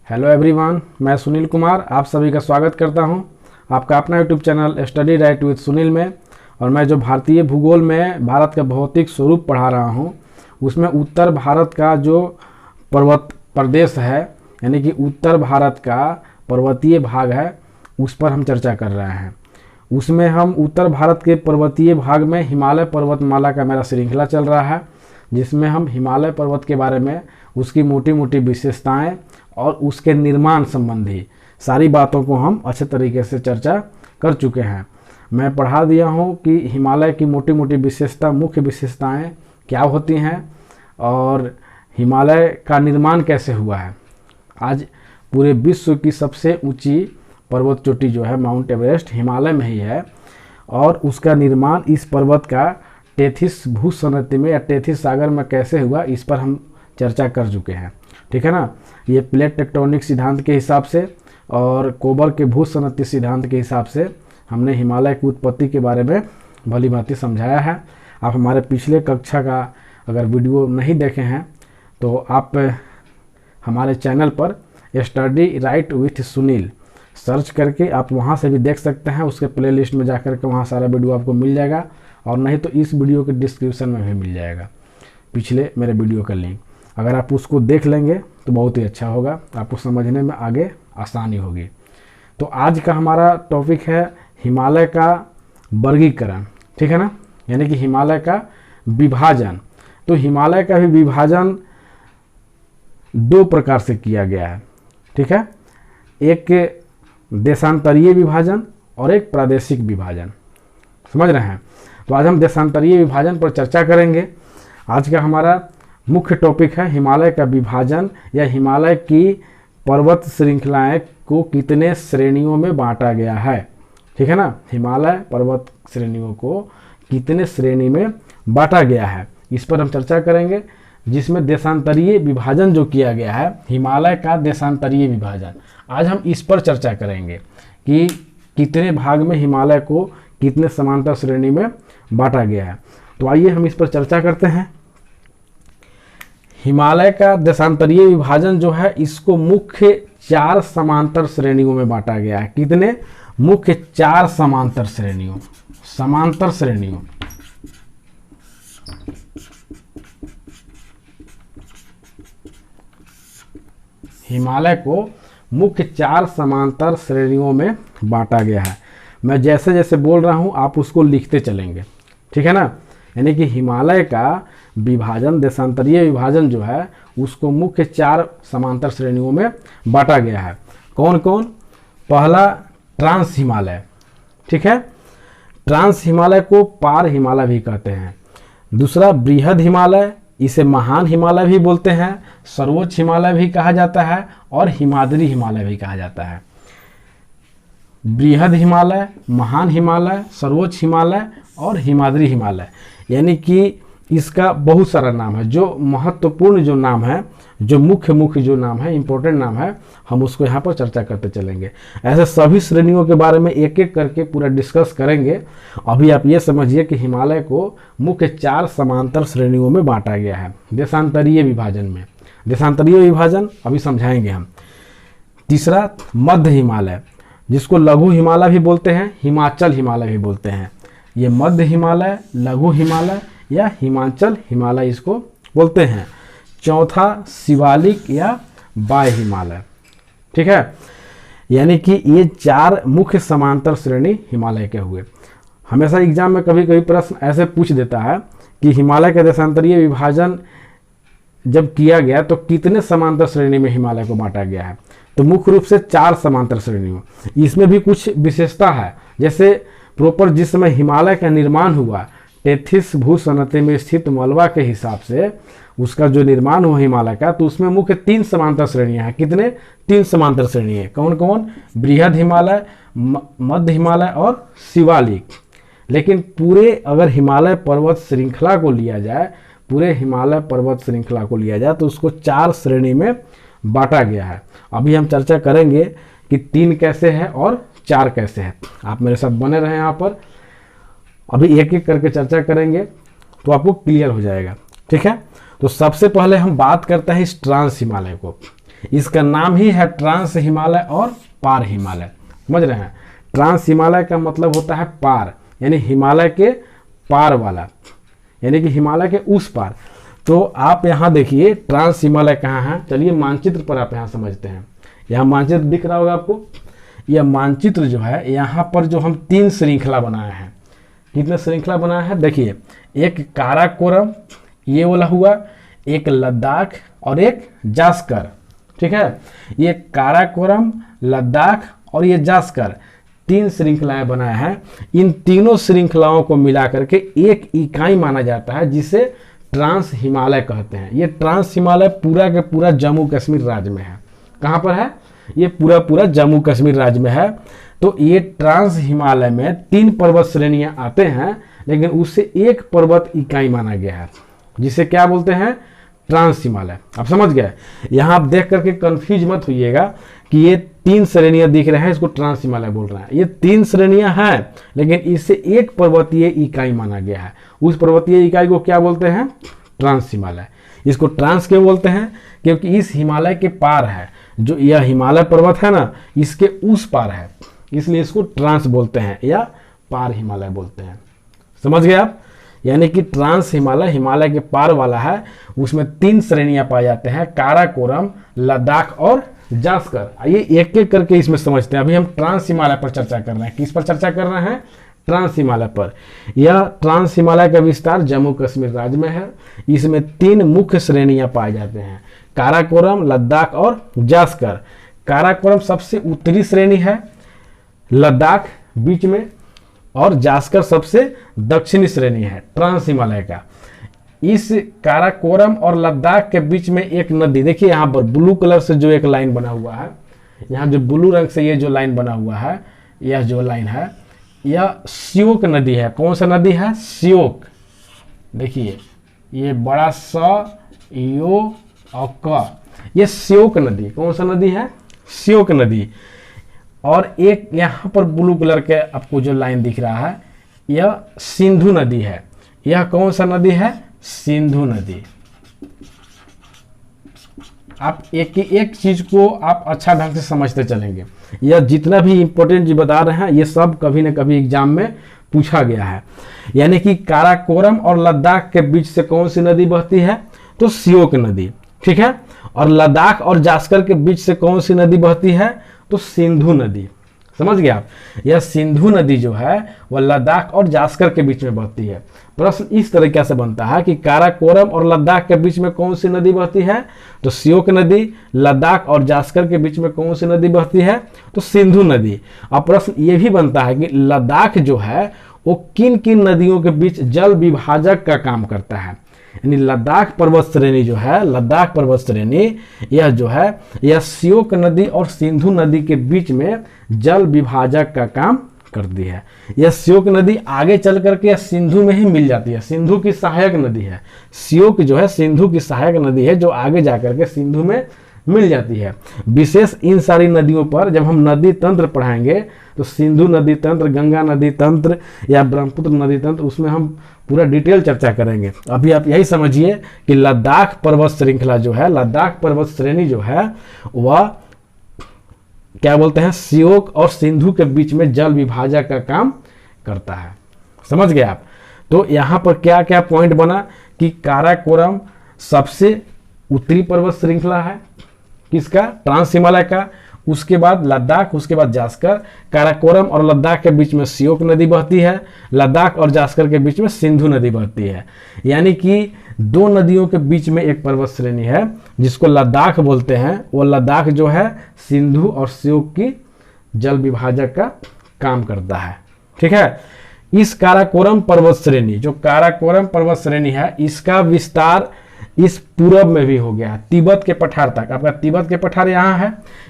Hello everyone, मैं सुनील कुमार आप सभी का स्वागत करता हूं आपका अपना YouTube channel study right with Sunil में। और मैं जो भारतीय भूगोल में भारत का भौतिक स्वरूप पढ़ा रहा हूं उसमें उत्तर भारत का जो पर्वत प्रदेश है यानी कि उत्तर भारत का पर्वतीय भाग है उस पर हम चर्चा कर रहे हैं। उसमें हम उत्तर भारत के पर्वतीय भाग में हिमालय पर्वतमाला का मेरा श्रृंखला चल रहा है, जिसमें हम हिमालय पर्वत के बारे में, उसकी मोटी मोटी विशेषताएं और उसके निर्माण संबंधी सारी बातों को हम अच्छे तरीके से चर्चा कर चुके हैं। मैं पढ़ा दिया हूं कि हिमालय की मोटी मोटी विशेषता, मुख्य विशेषताएं क्या होती हैं और हिमालय का निर्माण कैसे हुआ है। आज पूरे विश्व की सबसे ऊंची पर्वत चोटी जो है माउंट एवरेस्ट हिमालय में ही है और उसका निर्माण इस पर्वत का टेथिस भूसंरचना में या टेथिस सागर में कैसे हुआ इस पर हम चर्चा कर चुके हैं। ठीक है ना। ये प्लेट टेक्टोनिक सिद्धांत के हिसाब से और कोबर के भूसंरचना सिद्धांत के हिसाब से हमने हिमालय की उत्पत्ति के बारे में भली भांति समझाया है। आप हमारे पिछले कक्षा का अगर वीडियो नहीं देखे हैं तो आप हमारे चैनल पर study right with Sunil search करके आप वहां से भी देख सकते हैं। उसके प्लेलिस्ट में जाकर के वहां सारा वीडियो आपको मिल जाएगा और नहीं तो इस वीडियो के डिस्क्रिप्शन में भी मिल जाएगा पिछले मेरे वीडियो का लिंक। अगर आप उसको देख लेंगे तो बहुत ही अच्छा होगा, आपको समझने में आगे आसानी होगी। तो आज का हमारा टॉपिक है हिमालय का वर्गीकरण। ठीक है ना, यानी कि हिमालय का विभाजन। तो हिमालय का भी विभाजन दो प्रकार से किया गया है। ठीक है, एक देशांतरीय विभाजन और एक प्रादेशिक विभाजन। समझ रहे हैं। तो आज हम देशांतरीय विभाजन पर चर्चा करेंगे। आज का हमारा मुख्य टॉपिक है हिमालय का विभाजन या हिमालय की पर्वत श्रृंखलाएं को कितने श्रेणियों में बांटा गया है। ठीक है ना, हिमालय पर्वत श्रेणियों को कितने श्रेणी में बांटा गया है इस पर हम चर्चा करेंगे, जिसमें देशांतरीय विभाजन जो किया गया है, हिमालय का देशांतरीय विभाजन, आज हम इस पर चर्चा करेंगे कि कितने भाग में हिमालय को कितने समांतर श्रेणी में बांटा गया है। तो आइए हम इस पर चर्चा करते हैं। हिमालय का देशांतरीय विभाजन जो है इसको मुख्य 4 समांतर श्रेणियों में बांटा गया है। कितने? मुख्य 4 समांतर श्रेणियों। हिमालय को मुख्य 4 समांतर श्रेणियों में बांटा गया है। मैं जैसे जैसे बोल रहा हूं आप उसको लिखते चलेंगे। ठीक है ना, यानी कि हिमालय का विभाजन, देशांतरीय विभाजन जो है उसको मुख्य 4 समांतर श्रेणियों में बांटा गया है। कौन कौन? पहला ट्रांस हिमालय। ठीक है, ट्रांस हिमालय को पार हिमालय भी कहते हैं। दूसरा बृहद हिमालय, इसे महान हिमालय भी बोलते हैं, सर्वोच्च हिमालय भी कहा जाता है और हिमाद्री हिमालय भी कहा जाता है। बृहद हिमालय, महान हिमालय, सर्वोच्च हिमालय और हिमाद्री हिमालय, यानी कि इसका बहुत सारा नाम है। जो महत्वपूर्ण जो नाम है, जो मुख्य जो नाम है, इंपॉर्टेंट नाम है, हम उसको यहाँ पर चर्चा करते चलेंगे। ऐसे सभी श्रेणियों के बारे में एक एक करके पूरा डिस्कस करेंगे। अभी आप ये समझिए कि हिमालय को मुख्य 4 समांतर श्रेणियों में बांटा गया है देशांतरीय विभाजन में। देशांतरीय विभाजन अभी समझाएंगे हम। तीसरा मध्य हिमालय, जिसको लघु हिमालय भी बोलते हैं, हिमाचल हिमालय भी बोलते हैं। ये मध्य हिमालय, लघु हिमालय या हिमाचल हिमालय इसको बोलते हैं। चौथा शिवालिक या बाह्य हिमालय। ठीक है, यानी कि ये 4 मुख्य समांतर श्रेणी हिमालय के हुए। हमेशा एग्जाम में कभी कभी प्रश्न ऐसे पूछ देता है कि हिमालय का देशांतरीय विभाजन जब किया गया तो कितने समांतर श्रेणी में हिमालय को बांटा गया है। तो मुख्य रूप से 4 समांतर श्रेणियों। इसमें भी कुछ विशेषता है, जैसे प्रॉपर जिस समय हिमालय का निर्माण हुआ टेथिस भूसंरचना में स्थित मलबा के हिसाब से उसका जो निर्माण हुआ हिमालय का, तो उसमें मुख्य 3 समांतर श्रेणियां हैं। कितने? 3 समांतर श्रेणी है। कौन कौन? बृहद हिमालय, मध्य हिमालय और शिवालिक। लेकिन पूरे अगर हिमालय पर्वत श्रृंखला को लिया जाए, पूरे हिमालय पर्वत श्रृंखला को लिया जाए तो उसको 4 श्रेणी में बांटा गया है। अभी हम चर्चा करेंगे कि 3 कैसे है और 4 कैसे है। आप मेरे साथ बने रहें यहाँ पर, अभी एक एक करके चर्चा करेंगे तो आपको क्लियर हो जाएगा। ठीक है, तो सबसे पहले हम बात करते हैं इस ट्रांस हिमालय को। इसका नाम ही है ट्रांस हिमालय और पार हिमालय, समझ रहे हैं। ट्रांस हिमालय का मतलब होता है पार, यानी हिमालय के पार वाला, यानी कि हिमालय के उस पार। तो आप यहाँ देखिए ट्रांस हिमालय कहाँ है, चलिए मानचित्र पर आप यहाँ समझते हैं। यहाँ मानचित्र दिख रहा होगा आपको। यह मानचित्र जो है, यहाँ पर जो हम 3 श्रृंखला बनाए हैं। कितने श्रृंखला बनाए हैं देखिए, एक काराकोरम ये वाला हुआ, एक लद्दाख और एक जास्कर। ठीक है, ये काराकोरम, लद्दाख और ये जास्कर 3 श्रृंखलाएं बनाए हैं। इन तीनों श्रृंखलाओं को मिला करके एक इकाई माना जाता है जिसे ट्रांस हिमालय कहते हैं। ये ट्रांस हिमालय पूरा के पूरा जम्मू कश्मीर राज्य में है। कहाँ पर है? ये पूरा पूरा जम्मू कश्मीर राज्य में है। तो ये ट्रांस हिमालय में 3 पर्वत श्रेणियां आते हैं, लेकिन उससे एक पर्वत इकाई माना गया है जिसे क्या बोलते हैं? ट्रांस हिमालय। आप समझ गए? यहाँ आप देख करके कंफ्यूज मत होइएगा कि ये 3 श्रेणियां दिख रहे हैं, इसको ट्रांस हिमालय बोल रहे हैं। ये 3 श्रेणियां हैं, लेकिन इससे एक पर्वतीय इकाई माना गया है। उस पर्वतीय इकाई को क्या बोलते हैं? ट्रांस हिमालय। इसको ट्रांस क्यों बोलते हैं? क्योंकि इस हिमालय के पार है, जो यह हिमालय पर्वत है ना, इसके उस पार है, इसलिए इसको ट्रांस बोलते हैं या पार हिमालय बोलते हैं। समझ गए आप? यानी कि ट्रांस हिमालय हिमालय के पार वाला है। उसमें 3 श्रेणियां पाए जाते हैं, काराकोरम, लद्दाख और जास्कर। आइए एक एक करके इसमें समझते हैं। अभी हम ट्रांस हिमालय पर चर्चा कर रहे हैं। किस पर चर्चा कर रहे हैं? ट्रांस हिमालय पर। यह ट्रांस हिमालय का विस्तार जम्मू कश्मीर राज्य में है। इसमें 3 मुख्य श्रेणियां पाए जाते हैं, काराकोरम, लद्दाख और जास्कर। काराकोरम सबसे उत्तरी श्रेणी है, लद्दाख बीच में और जास्कर सबसे दक्षिणी श्रेणी है ट्रांस हिमालय का। इस काराकोरम और लद्दाख के बीच में एक नदी, देखिए यहाँ पर ब्लू कलर से जो एक लाइन बना हुआ है, यहाँ जो ब्लू रंग से ये जो लाइन बना हुआ है, यह जो लाइन है, यह श्योक नदी है। कौन सा नदी है? श्योक। देखिए ये बड़ा सा यो और क, ये श्योक नदी। कौन सा नदी है? श्योक नदी। और एक यहाँ पर ब्लू कलर के आपको जो लाइन दिख रहा है, यह सिंधु नदी है। यह कौन सा नदी है? सिंधु नदी। आप एक चीज को आप अच्छा ढंग से समझते चलेंगे। यह जितना भी इंपॉर्टेंट जी बता रहे हैं, ये सब कभी न कभी एग्जाम में पूछा गया है। यानी कि काराकोरम और लद्दाख के बीच से कौन सी नदी बहती है? तो श्योक नदी। ठीक है। और लद्दाख और जास्कर के बीच से कौन सी नदी बहती है? तो सिंधु नदी। समझ गए आप? यह सिंधु नदी जो है वह लद्दाख और जास्कर के बीच में बहती है। प्रश्न इस तरीके से बनता है कि काराकोरम और लद्दाख के बीच में कौन सी नदी बहती है? तो श्योक नदी। लद्दाख और जास्कर के बीच में कौन सी नदी बहती है? तो सिंधु नदी। अब प्रश्न ये भी बनता है कि लद्दाख जो है वो किन किन नदियों के बीच जल विभाजक का काम करता है? यानी लद्दाख पर्वत श्रेणी जो है, लद्दाख पर्वत श्रेणी यह जो है, यह श्योक नदी और सिंधु नदी के बीच में जल विभाजक का काम करती है। यह श्योक नदी आगे चल करके सिंधु में ही मिल जाती है। सिंधु की सहायक नदी है। श्योक जो है सिंधु की सहायक नदी है, जो आगे जाकर के सिंधु में मिल जाती है। विशेष इन सारी नदियों पर जब हम नदी तंत्र पढ़ाएंगे तो सिंधु नदी तंत्र, गंगा नदी तंत्र या ब्रह्मपुत्र नदी तंत्र, उसमें हम पूरा डिटेल चर्चा करेंगे। अभी आप यही समझिए कि लद्दाख पर्वत श्रृंखला जो है, लद्दाख पर्वत श्रेणी जो है, वह क्या बोलते हैं? श्योक और सिंधु के बीच में जल विभाजक का काम करता है। समझ गए आप? तो यहाँ पर क्या क्या पॉइंट बना कि काराकोरम सबसे उत्तरी पर्वत श्रृंखला है, किसका? ट्रांस हिमालय का। उसके बाद लद्दाख, उसके बाद जास्कर। काराकोरम और लद्दाख के बीच में श्योक नदी बहती है। लद्दाख और जास्कर के बीच में सिंधु नदी बहती है। यानी कि 2 नदियों के बीच में एक पर्वत श्रेणी है जिसको लद्दाख बोलते हैं। वो लद्दाख जो है सिंधु और श्योक की जल विभाजक का काम करता है। ठीक है। इस काराकोरम पर्वत श्रेणी, जो काराकोरम पर्वत श्रेणी है, इसका विस्तार इस पूरब में भी हो गया है, तिब्बत के पठार तक। आपका तिब्बत के पठार यहाँ है।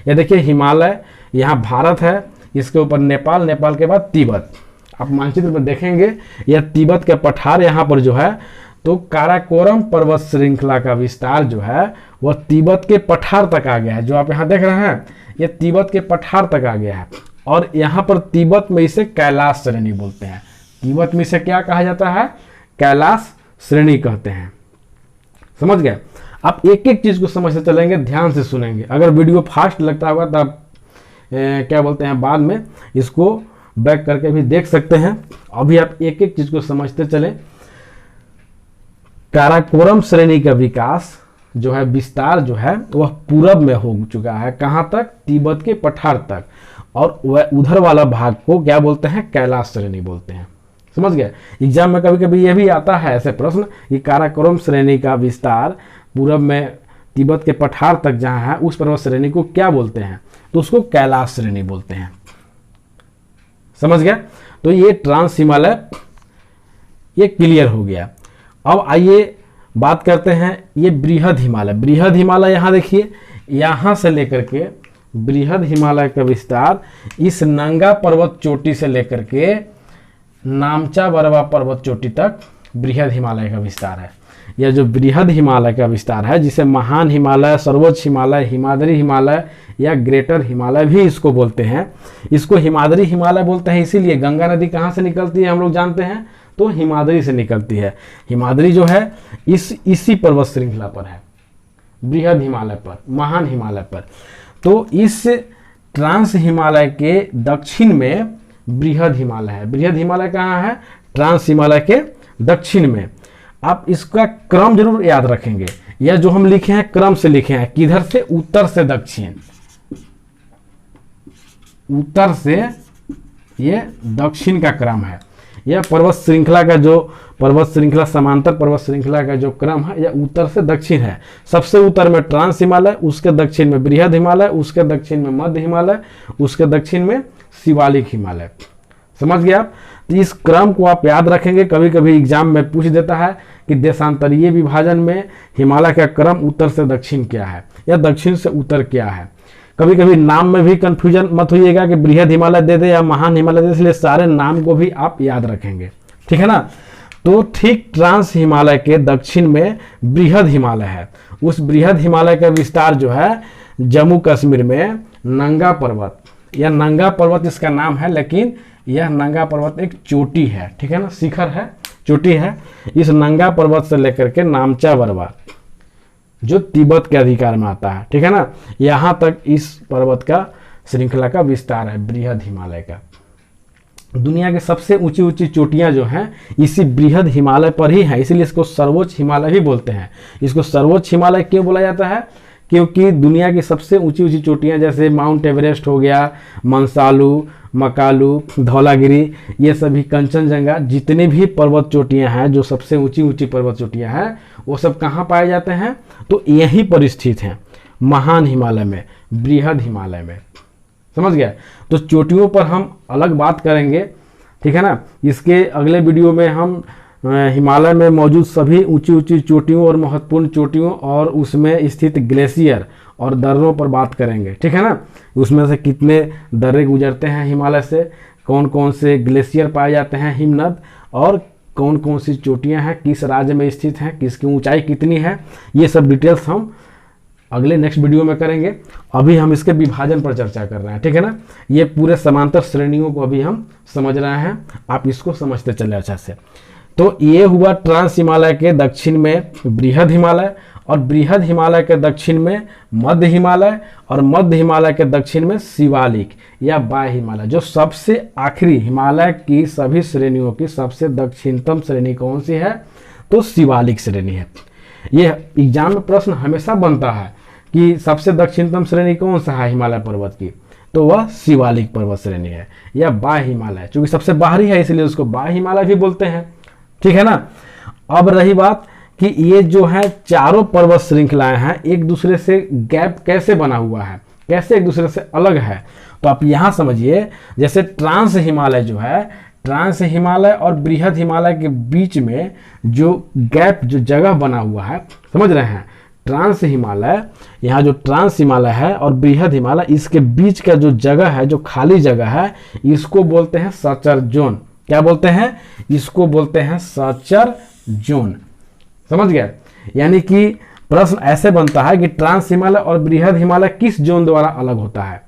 ये देखिए हिमालय, यहाँ भारत है, इसके ऊपर नेपाल, नेपाल के बाद तिब्बत। आप मानचित्र में देखेंगे यह तिब्बत के पठार यहाँ पर जो है। तो काराकोरम पर्वत श्रृंखला का विस्तार जो है वह तिब्बत के पठार तक आ गया है। जो आप यहाँ देख रहे हैं ये तिब्बत के पठार तक आ गया है। और यहाँ पर तिब्बत में इसे कैलाश श्रेणी बोलते हैं। तिब्बत में इसे क्या कहा जाता है? कैलाश श्रेणी कहते हैं। समझ गए? आप एक एक चीज को समझते चलेंगे, ध्यान से सुनेंगे। अगर वीडियो फास्ट लगता होगा तो आप क्या बोलते हैं, बाद में इसको बैक करके भी देख सकते हैं। अभी आप एक एक चीज को समझते चले। काराकोरम श्रेणी का विकास जो है, विस्तार जो है, वह पूरब में हो चुका है। कहाँ तक? तिब्बत के पठार तक। और वह उधर वाला भाग को क्या बोलते हैं? कैलाश श्रेणी बोलते हैं। समझ गए? एग्जाम में कभी कभी यह भी आता है ऐसे प्रश्न कि काराकोरम श्रेणी का विस्तार पूरब में तिब्बत के पठार तक जहां है, उस पर्वत श्रेणी को क्या बोलते हैं? तो उसको कैलाश श्रेणी बोलते हैं। समझ गया? तो ये ट्रांस हिमालय ये क्लियर हो गया। अब आइए बात करते हैं ये बृहद हिमालय। बृहद हिमालय यहाँ देखिए, यहाँ से लेकर के बृहद हिमालय का विस्तार इस नंगा पर्वत चोटी से लेकर के नामचा बरवा पर्वत चोटी तक बृहद हिमालय का विस्तार है। यह जो बृहद हिमालय का विस्तार है, जिसे महान हिमालय, सर्वोच्च हिमालय, हिमाद्री हिमालय या ग्रेटर हिमालय भी इसको बोलते हैं। इसको हिमाद्री हिमालय बोलते हैं इसीलिए, गंगा नदी कहाँ से निकलती है हम लोग जानते हैं, तो हिमाद्री से निकलती है। हिमाद्री जो है इसी पर्वत श्रृंखला पर है, बृहद हिमालय पर, महान हिमालय पर। तो इस ट्रांस हिमालय के दक्षिण में बृहद हिमालय है। बृहद हिमालय कहाँ है? ट्रांस हिमालय के दक्षिण में। आप इसका क्रम जरूर याद रखेंगे। यह जो हम लिखे हैं क्रम से लिखे हैं, किधर से? उत्तर से दक्षिण, उत्तर से ये दक्षिण का क्रम है। यह पर्वत श्रृंखला का जो पर्वत श्रृंखला, समांतर पर्वत श्रृंखला का जो क्रम है, यह उत्तर से दक्षिण है। सबसे उत्तर में ट्रांस हिमालय, उसके दक्षिण में बृहद हिमालय, उसके दक्षिण में मध्य हिमालय, उसके दक्षिण में शिवालिक हिमालय। समझ गए आप? तो इस क्रम को आप याद रखेंगे। कभी कभी एग्जाम में पूछ देता है कि देशांतरीय विभाजन में हिमालय का क्रम उत्तर से दक्षिण क्या है या दक्षिण से उत्तर क्या है। कभी कभी नाम में भी कंफ्यूजन मत होइएगा कि बृहद हिमालय दे दे या महान हिमालय दे, इसलिए सारे नाम को भी आप याद रखेंगे। ठीक है ना? तो ठीक ट्रांस हिमालय के दक्षिण में बृहद हिमालय है। उस बृहद हिमालय का विस्तार जो है जम्मू कश्मीर में नंगा पर्वत, या नंगा पर्वत इसका नाम है, लेकिन यह नंगा पर्वत एक चोटी है। ठीक है ना? शिखर है, चोटी है। इस नंगा पर्वत से लेकर के नामचा बरवा जो तिब्बत के अधिकार में आता है, ठीक है ना, यहां तक इस पर्वत का श्रृंखला का विस्तार है, बृहद हिमालय का। दुनिया के सबसे ऊंची ऊंची चोटियां जो हैं इसी बृहद हिमालय पर ही हैं, इसीलिए इसको सर्वोच्च हिमालय भी बोलते हैं। इसको सर्वोच्च हिमालय क्यों बोला जाता है? क्योंकि दुनिया की सबसे ऊंची ऊंची चोटियां जैसे माउंट एवरेस्ट हो गया, मंसालू, मकालू, धौलागिरी, ये सभी, कंचनजंगा, जितने भी पर्वत चोटियां हैं जो सबसे ऊंची ऊंची पर्वत चोटियां हैं, वो सब कहाँ पाए जाते हैं? तो यहीं पर स्थित हैं, महान हिमालय में, बृहद हिमालय में। समझ गया? तो चोटियों पर हम अलग बात करेंगे, ठीक है ना। इसके अगले वीडियो में हम हिमालय में मौजूद सभी ऊंची ऊंची चोटियों और महत्वपूर्ण चोटियों और उसमें स्थित ग्लेशियर और दर्रों पर बात करेंगे, ठीक है ना। उसमें से कितने दर्रे गुजरते हैं हिमालय से, कौन कौन से ग्लेशियर पाए जाते हैं, हिमनद, और कौन कौन सी चोटियां हैं, किस राज्य में स्थित हैं, किसकी ऊंचाई कितनी है, ये सब डिटेल्स हम अगले नेक्स्ट वीडियो में करेंगे। अभी हम इसके विभाजन पर चर्चा कर रहे हैं, ठीक है ना। ये पूरे समांतर श्रेणियों को अभी हम समझ रहे हैं, आप इसको समझते चले अच्छा से। तो ये हुआ ट्रांस हिमालय के दक्षिण में बृहद हिमालय, और बृहद हिमालय के दक्षिण में मध्य हिमालय, और मध्य हिमालय के दक्षिण में शिवालिक या बाह्य हिमालय। जो सबसे आखिरी हिमालय की सभी श्रेणियों की सबसे दक्षिणतम श्रेणी कौन सी है? तो शिवालिक श्रेणी है। ये एग्जाम में प्रश्न हमेशा बनता है कि सबसे दक्षिणतम श्रेणी कौन सा है हिमालय पर्वत की, तो वह शिवालिक पर्वत श्रेणी है या बाह्य हिमालय। चूंकि सबसे बाहरी है इसलिए उसको बाह्य हिमालय भी बोलते हैं, ठीक है ना। अब रही बात कि ये जो है चारों पर्वत श्रृंखलाएं हैं, एक दूसरे से गैप कैसे बना हुआ है, कैसे एक दूसरे से अलग है। तो आप यहां समझिए, जैसे ट्रांस हिमालय जो है, ट्रांस हिमालय और बृहद हिमालय के बीच में जो गैप, जो जगह बना हुआ है, समझ रहे हैं, ट्रांस हिमालय, यहाँ जो ट्रांस हिमालय है और बृहद हिमालय, इसके बीच का जो जगह है, जो खाली जगह है, इसको बोलते हैं सचर जोन। क्या बोलते हैं? इसको बोलते हैं सचर जोन। समझ गए? यानी कि प्रश्न ऐसे बनता है कि ट्रांस हिमालय और बृहद हिमालय किस जोन द्वारा अलग होता है?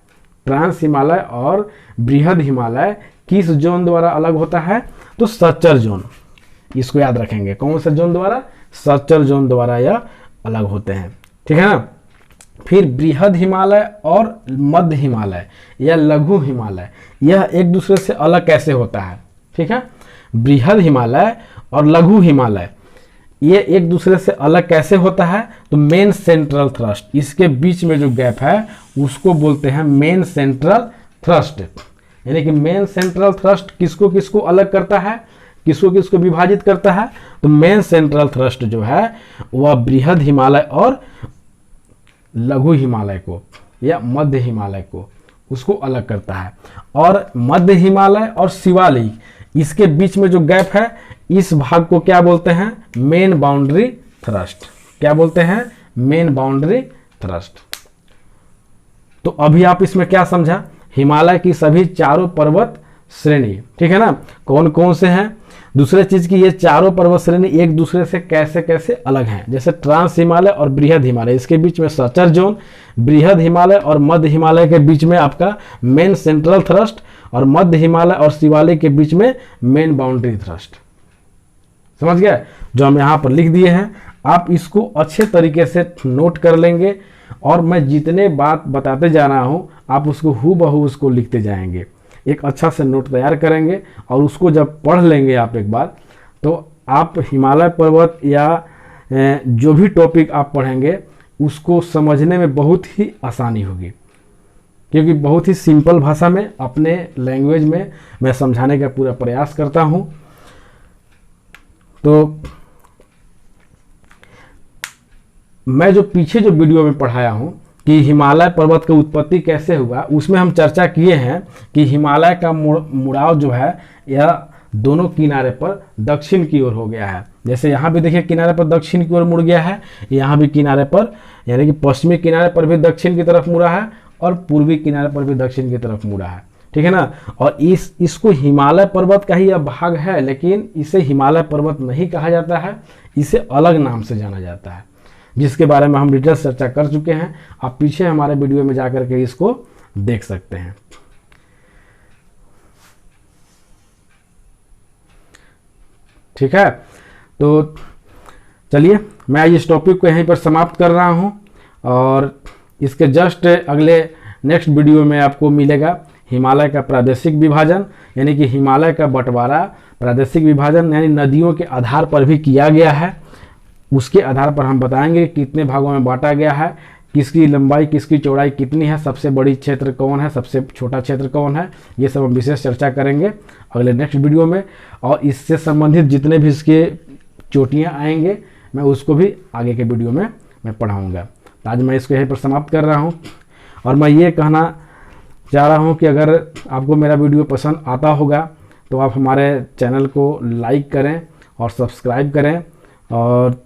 ट्रांस हिमालय और बृहद हिमालय किस जोन द्वारा अलग होता है? तो सच्चर जोन। इसको याद रखेंगे, कौन सा जोन द्वारा? सच्चर जोन द्वारा यह अलग होते हैं, ठीक है ना। फिर बृहद हिमालय और मध्य हिमालय या लघु हिमालय, यह एक दूसरे से अलग कैसे होता है? ठीक है, बृहद हिमालय और लघु हिमालय ये एक दूसरे से अलग कैसे होता है? तो मेन सेंट्रल थ्रस्ट, इसके बीच में जो गैप है उसको बोलते हैं मेन सेंट्रल थ्रस्ट। यानी कि मेन सेंट्रल थ्रस्ट किसको किसको अलग करता है, किसको किसको विभाजित करता है? तो मेन सेंट्रल थ्रस्ट जो है वह बृहद हिमालय और लघु हिमालय को या मध्य हिमालय को उसको अलग करता है। और मध्य हिमालय और शिवालिक, इसके बीच में जो गैप है इस भाग को क्या बोलते हैं? Main boundary thrust. क्या बोलते हैं? Main boundary thrust. तो अभी आप इसमें क्या समझा? हिमालय की सभी चारों पर्वत श्रेणी, ठीक है ना, कौन कौन से हैं? दूसरे चीज की ये चारों पर्वत श्रेणी एक दूसरे से कैसे कैसे अलग हैं। जैसे ट्रांस हिमालय और बृहद हिमालय, इसके बीच में सचर जोन, बृहद हिमालय और मध्य हिमालय के बीच में आपका मेन सेंट्रल थ्रस्ट, और मध्य हिमालय और शिवालिक के बीच में मेन बाउंड्री थ्रस्ट। समझ गए? जो हम यहाँ पर लिख दिए हैं, आप इसको अच्छे तरीके से नोट कर लेंगे, और मैं जितने बात बताते जा रहा हूँ आप उसको हूबहू उसको लिखते जाएंगे। एक अच्छा से नोट तैयार करेंगे और उसको जब पढ़ लेंगे आप एक बार, तो आप हिमालय पर्वत या जो भी टॉपिक आप पढ़ेंगे उसको समझने में बहुत ही आसानी होगी, क्योंकि बहुत ही सिंपल भाषा में अपने लैंग्वेज में मैं समझाने का पूरा प्रयास करता हूँ। तो मैं जो पीछे जो वीडियो में पढ़ाया हूँ कि हिमालय पर्वत का उत्पत्ति कैसे हुआ, उसमें हम चर्चा किए हैं कि हिमालय का मुड़ाव जो है यह दोनों किनारे पर दक्षिण की ओर हो गया है। जैसे यहाँ भी देखिए किनारे पर दक्षिण की ओर मुड़ गया है, यहाँ भी किनारे पर यानी कि पश्चिमी किनारे पर भी दक्षिण की तरफ मुड़ा है और पूर्वी किनारे पर भी दक्षिण की तरफ मुड़ा है, ठीक है ना। और इसको हिमालय पर्वत का ही यह भाग है, लेकिन इसे हिमालय पर्वत नहीं कहा जाता है, इसे अलग नाम से जाना जाता है, जिसके बारे में हम डिटेल चर्चा कर चुके हैं। आप पीछे हमारे वीडियो में जाकर के इसको देख सकते हैं। ठीक है, तो चलिए मैं इस टॉपिक को यहीं पर समाप्त कर रहा हूं, और इसके जस्ट अगले नेक्स्ट वीडियो में आपको मिलेगा हिमालय का प्रादेशिक विभाजन, यानी कि हिमालय का बंटवारा प्रादेशिक विभाजन यानी नदियों के आधार पर भी किया गया है। उसके आधार पर हम बताएंगे कितने भागों में बांटा गया है, किसकी लंबाई किसकी चौड़ाई कितनी है, सबसे बड़ी क्षेत्र कौन है, सबसे छोटा क्षेत्र कौन है, ये सब हम विशेष चर्चा करेंगे अगले नेक्स्ट वीडियो में। और इससे संबंधित जितने भी इसके चोटियाँ आएंगे मैं उसको भी आगे के वीडियो में मैं पढ़ाऊँगा। आज मैं इसको यहीं पर समाप्त कर रहा हूँ, और मैं ये कहना चाह रहा हूँ कि अगर आपको मेरा वीडियो पसंद आता होगा तो आप हमारे चैनल को लाइक करें और सब्सक्राइब करें, और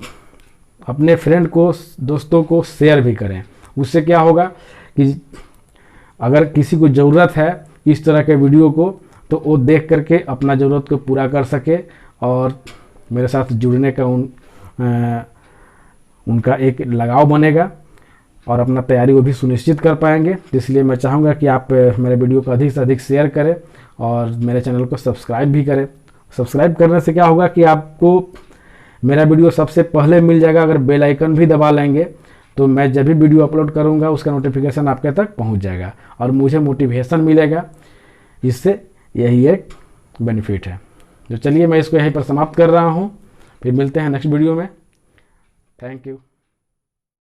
अपने फ्रेंड को दोस्तों को शेयर भी करें। उससे क्या होगा कि अगर किसी को ज़रूरत है इस तरह के वीडियो को, तो वो देख करके अपना ज़रूरत को पूरा कर सके और मेरे साथ जुड़ने का उनका एक लगाव बनेगा और अपना तैयारी वो भी सुनिश्चित कर पाएंगे। तो इसलिए मैं चाहूँगा कि आप मेरे वीडियो को अधिक से अधिक शेयर करें और मेरे चैनल को सब्सक्राइब भी करें। सब्सक्राइब करने से क्या होगा कि आपको मेरा वीडियो सबसे पहले मिल जाएगा। अगर बेल आइकन भी दबा लेंगे तो मैं जब भी वीडियो अपलोड करूंगा उसका नोटिफिकेशन आपके तक पहुंच जाएगा और मुझे मोटिवेशन मिलेगा। इससे यही एक बेनिफिट है। तो चलिए मैं इसको यहीं पर समाप्त कर रहा हूं, फिर मिलते हैं नेक्स्ट वीडियो में। Thank you.